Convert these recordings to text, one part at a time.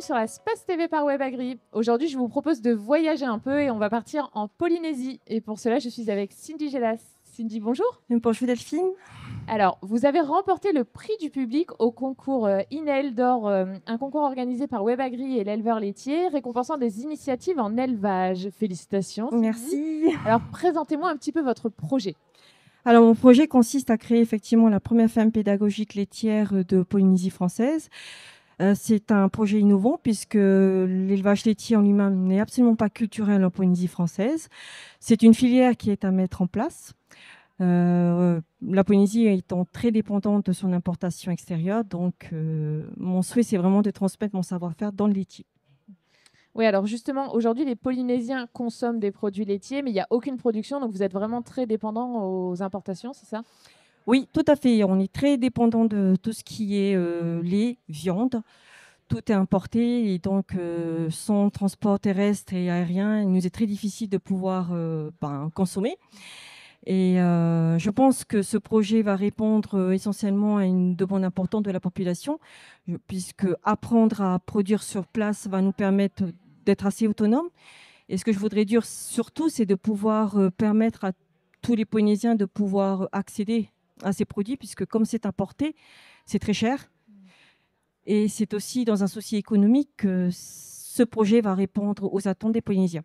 sur la Space TV par WebAgri. Aujourd'hui, je vous propose de voyager un peu et on va partir en Polynésie. Et pour cela, je suis avec Cindy Gélas. Cindy, bonjour. Bonjour Delphine. Alors, vous avez remporté le prix du public au concours INEL d'or, un concours organisé par WebAgri et l'éleveur laitier, récompensant des initiatives en élevage. Félicitations, Cindy. Merci. Alors, présentez-moi un petit peu votre projet. Alors, mon projet consiste à créer effectivement la première ferme pédagogique laitière de Polynésie française. C'est un projet innovant puisque l'élevage laitier en lui-même n'est absolument pas culturel en Polynésie française. C'est une filière qui est à mettre en place. La Polynésie étant très dépendante de son importation extérieure, donc mon souhait, c'est vraiment de transmettre mon savoir-faire dans le laitier. Oui, alors justement, aujourd'hui, les Polynésiens consomment des produits laitiers, mais il n'y a aucune production, donc vous êtes vraiment très dépendant aux importations, c'est ça? Oui, tout à fait. On est très dépendant de tout ce qui est lait, viande. Tout est importé et donc sans transport terrestre et aérien, il nous est très difficile de pouvoir consommer. Et je pense que ce projet va répondre essentiellement à une demande importante de la population, puisque apprendre à produire sur place va nous permettre d'être assez autonome. Et ce que je voudrais dire surtout, c'est de pouvoir permettre à tous les Polynésiens de pouvoir accéder à ces produits, puisque comme c'est importé, c'est très cher. Et c'est aussi dans un souci économique que ce projet va répondre aux attentes des Polynésiens.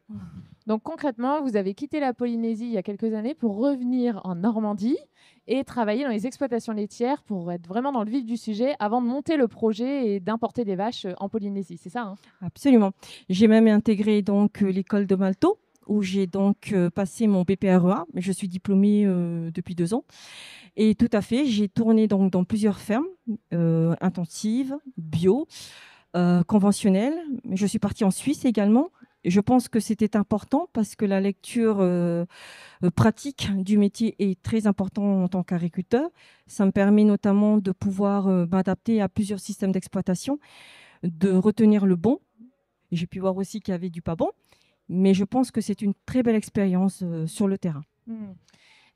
Donc concrètement, vous avez quitté la Polynésie il y a quelques années pour revenir en Normandie et travailler dans les exploitations laitières pour être vraiment dans le vif du sujet avant de monter le projet et d'importer des vaches en Polynésie, c'est ça, hein? Absolument. J'ai même intégré donc l'école de Malto, où j'ai donc passé mon BPREA. Je suis diplômée depuis 2 ans. Et tout à fait, j'ai tourné donc dans plusieurs fermes intensives, bio, conventionnelles. Je suis partie en Suisse également. Je pense que c'était important parce que la lecture pratique du métier est très importante en tant qu'agriculteur. Ça me permet notamment de pouvoir m'adapter à plusieurs systèmes d'exploitation, de retenir le bon. J'ai pu voir aussi qu'il y avait du pas bon, mais je pense que c'est une très belle expérience sur le terrain.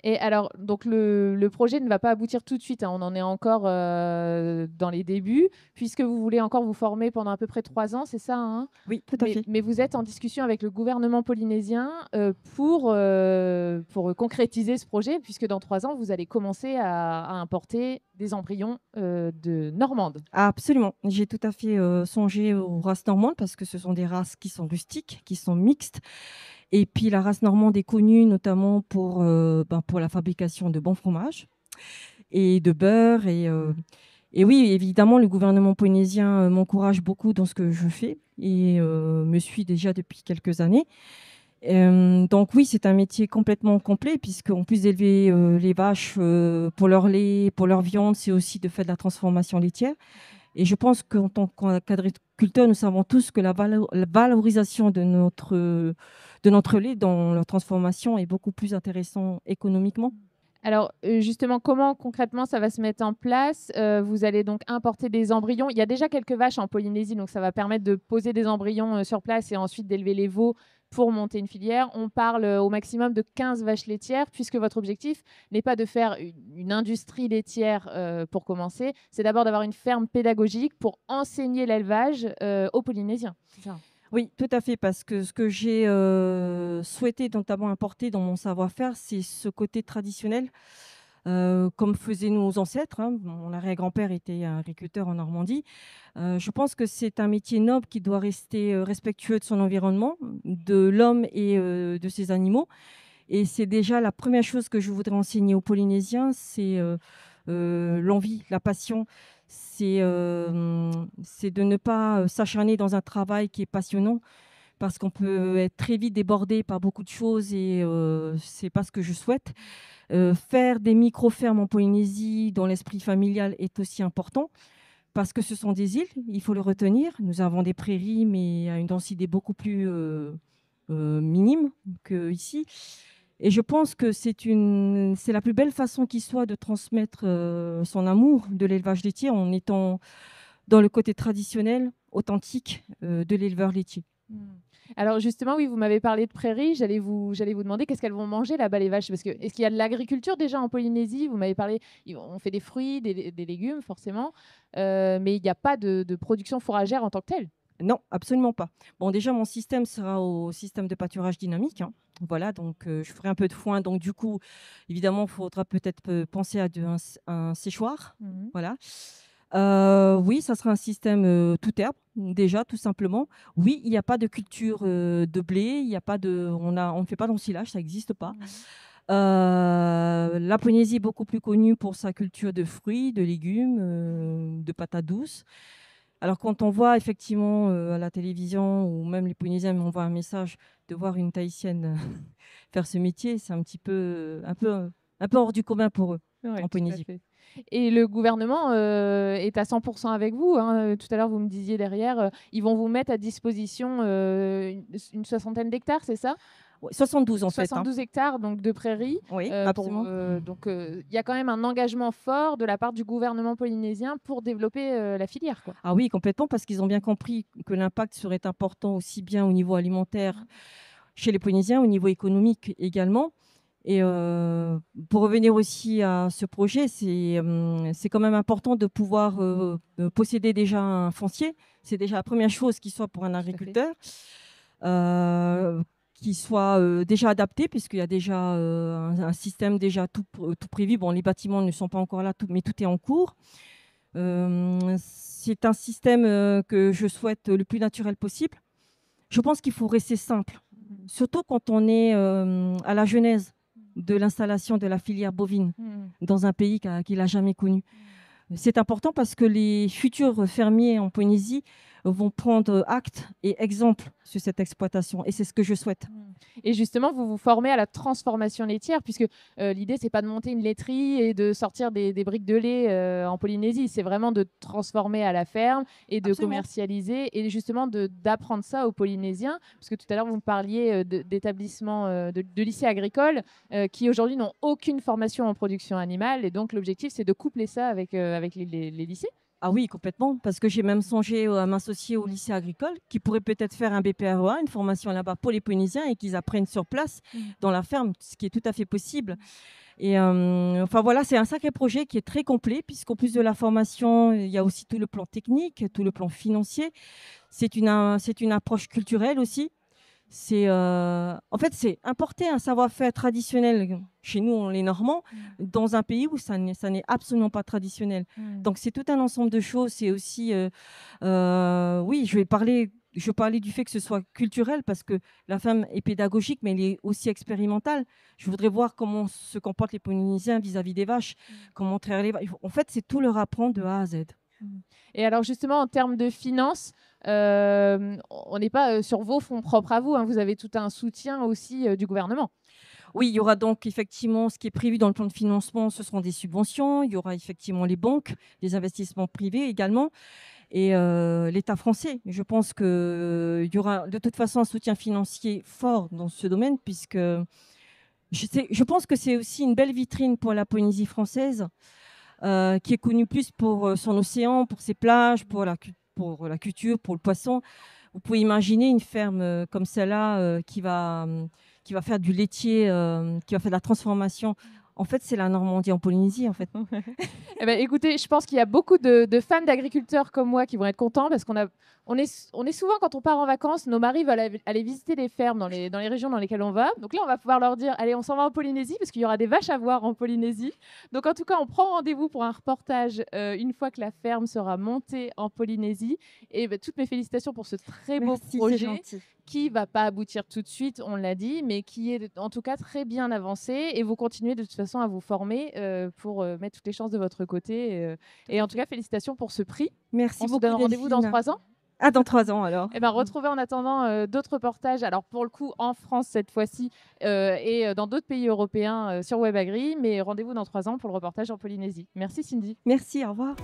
Et alors, donc le projet ne va pas aboutir tout de suite, hein, on en est encore dans les débuts, puisque vous voulez encore vous former pendant à peu près 3 ans, c'est ça, hein? Oui, tout à fait. Mais vous êtes en discussion avec le gouvernement polynésien pour concrétiser ce projet, puisque dans 3 ans, vous allez commencer à importer des embryons de Normande. Absolument. J'ai tout à fait songé aux races normandes parce que ce sont des races qui sont rustiques, qui sont mixtes. Et puis la race normande est connue notamment pour la fabrication de bons fromages et de beurre. Et oui, évidemment, le gouvernement polynésien m'encourage beaucoup dans ce que je fais et me suit déjà depuis quelques années. Donc oui, c'est un métier complètement complet puisqu'en plus d'élever les vaches pour leur lait, pour leur viande, c'est aussi de faire de la transformation laitière. Et je pense qu'en tant qu'agriculteurs, nous savons tous que la valorisation de notre lait dans leur transformation est beaucoup plus intéressant économiquement. Alors justement, comment concrètement ça va se mettre en place? Vous allez donc importer des embryons. Il y a déjà quelques vaches en Polynésie, donc ça va permettre de poser des embryons sur place et ensuite d'élever les veaux pour monter une filière. On parle au maximum de 15 vaches laitières, puisque votre objectif n'est pas de faire une industrie laitière pour commencer, c'est d'abord d'avoir une ferme pédagogique pour enseigner l'élevage aux Polynésiens. C'est ça. Oui, tout à fait, parce que ce que j'ai souhaité notamment importer dans mon savoir-faire, c'est ce côté traditionnel, comme faisaient nos ancêtres, hein. Mon arrière-grand-père était agriculteur en Normandie. Je pense que c'est un métier noble qui doit rester respectueux de son environnement, de l'homme et de ses animaux. Et c'est déjà la première chose que je voudrais enseigner aux Polynésiens, c'est l'envie, la passion. C'est de ne pas s'acharner dans un travail qui est passionnant parce qu'on peut être très vite débordé par beaucoup de choses et c'est pas ce que je souhaite. Faire des micro-fermes en Polynésie dans l'esprit familial est aussi important parce que ce sont des îles, il faut le retenir. Nous avons des prairies, mais à une densité beaucoup plus minime qu'ici. Et je pense que c'est la plus belle façon qui soit de transmettre son amour de l'élevage laitier en étant dans le côté traditionnel, authentique de l'éleveur laitier. Alors justement, oui, vous m'avez parlé de prairies. J'allais vous demander qu'est-ce qu'elles vont manger là-bas les vaches, parce que est-ce qu'il y a de l'agriculture déjà en Polynésie? Vous m'avez parlé, on fait des fruits, des légumes forcément, mais il n'y a pas de production fourragère en tant que telle. Non, absolument pas. Bon, déjà, mon système sera au système de pâturage dynamique, hein. Voilà, donc je ferai un peu de foin. Donc, du coup, évidemment, il faudra peut-être penser à un séchoir. Mhm. Voilà. Oui, ça sera un système tout herbe, déjà, tout simplement. Oui, il n'y a pas de culture de blé, il y a pas de, on ne fait pas d'ensilage, ça n'existe pas. La Polynésie est beaucoup plus connue pour sa culture de fruits, de légumes, de patates douces. Alors, quand on voit effectivement à la télévision, ou même les Polynésiens m'envoient un message de voir une Tahitienne faire ce métier, c'est un peu hors du commun pour eux Ouais, en tout à Polynésie. fait. Et le gouvernement est à 100% avec vous, hein. Tout à l'heure, vous me disiez derrière, ils vont vous mettre à disposition une soixantaine d'hectares, c'est ça? Ouais, 72 en fait, hein. 72 hectares donc, de prairies. Oui, absolument. Donc, il y a quand même un engagement fort de la part du gouvernement polynésien pour développer la filière, quoi. Ah oui, complètement, parce qu'ils ont bien compris que l'impact serait important aussi bien au niveau alimentaire chez les Polynésiens, au niveau économique également. Et pour revenir aussi à ce projet, c'est quand même important de pouvoir posséder déjà un foncier. C'est déjà la première chose qui soit pour un agriculteur, qui soit déjà adapté, puisqu'il y a déjà un système déjà tout prévu. Bon, les bâtiments ne sont pas encore là, mais tout est en cours. C'est un système que je souhaite le plus naturel possible. Je pense qu'il faut rester simple, surtout quand on est à la genèse de l'installation de la filière bovine dans un pays qui l'a jamais connu. C'est important parce que les futurs fermiers en Polynésie vont prendre acte et exemple sur cette exploitation. Et c'est ce que je souhaite. Et justement, vous vous formez à la transformation laitière, puisque l'idée, c'est pas de monter une laiterie et de sortir des briques de lait en Polynésie. C'est vraiment de transformer à la ferme et de Absolument. commercialiser et justement d'apprendre ça aux Polynésiens. Parce que tout à l'heure, vous me parliez d'établissements, de lycées agricoles qui aujourd'hui n'ont aucune formation en production animale. Et donc, l'objectif, c'est de coupler ça avec les lycées. Ah oui, complètement, parce que j'ai même songé à m'associer au lycée agricole, qui pourrait peut-être faire un BPREA, une formation là-bas pour les Polynésiens, et qu'ils apprennent sur place dans la ferme, ce qui est tout à fait possible. Et enfin voilà, c'est un sacré projet qui est très complet, puisqu'en plus de la formation, il y a aussi tout le plan technique, tout le plan financier. C'est une approche culturelle aussi. En fait, c'est importer un savoir-faire traditionnel chez nous, les Normands, dans un pays où ça n'est absolument pas traditionnel. Donc, c'est tout un ensemble de choses. C'est aussi, oui, je parlais du fait que ce soit culturel parce que la femme est pédagogique, mais elle est aussi expérimentale. Je voudrais voir comment se comportent les Polynésiens vis-à-vis des vaches, comment traire les vaches. En fait, c'est tout leur apprendre de A à Z. Et alors justement, en termes de finances, on n'est pas sur vos fonds propres à vous, hein. Vous avez tout un soutien aussi du gouvernement. Oui, il y aura donc effectivement ce qui est prévu dans le plan de financement, ce seront des subventions. Il y aura effectivement les banques, des investissements privés également, et l'État français. Je pense qu'il y aura de toute façon un soutien financier fort dans ce domaine, puisque je pense que c'est aussi une belle vitrine pour la Polynésie française, qui est connue plus pour son océan, pour ses plages, pour la culture, pour le poisson. Vous pouvez imaginer une ferme comme celle-là qui va faire du laitier, qui va faire de la transformation. En fait, c'est la Normandie en Polynésie, en fait. Eh ben, écoutez, je pense qu'il y a beaucoup de fans d'agriculteurs comme moi qui vont être contents parce on est souvent, quand on part en vacances, nos maris veulent aller visiter les fermes dans les régions dans lesquelles on va. Donc là, on va pouvoir leur dire, allez, on s'en va en Polynésie parce qu'il y aura des vaches à voir en Polynésie. Donc en tout cas, on prend rendez-vous pour un reportage une fois que la ferme sera montée en Polynésie. Et ben, toutes mes félicitations pour ce très beau Merci, c'est projet gentil. qui va pas aboutir tout de suite, on l'a dit, mais qui est en tout cas très bien avancé. Et vous continuez de toute façon à vous former pour mettre toutes les chances de votre côté. Et en tout cas, félicitations pour ce prix. Merci On se beaucoup, donne rendez-vous dans Delphine. 3 ans. Ah, dans 3 ans, alors. Et ben, retrouvez en attendant d'autres reportages, alors pour le coup en France cette fois-ci, et dans d'autres pays européens sur WebAgri, mais rendez-vous dans 3 ans pour le reportage en Polynésie. Merci Cindy. Merci, au revoir.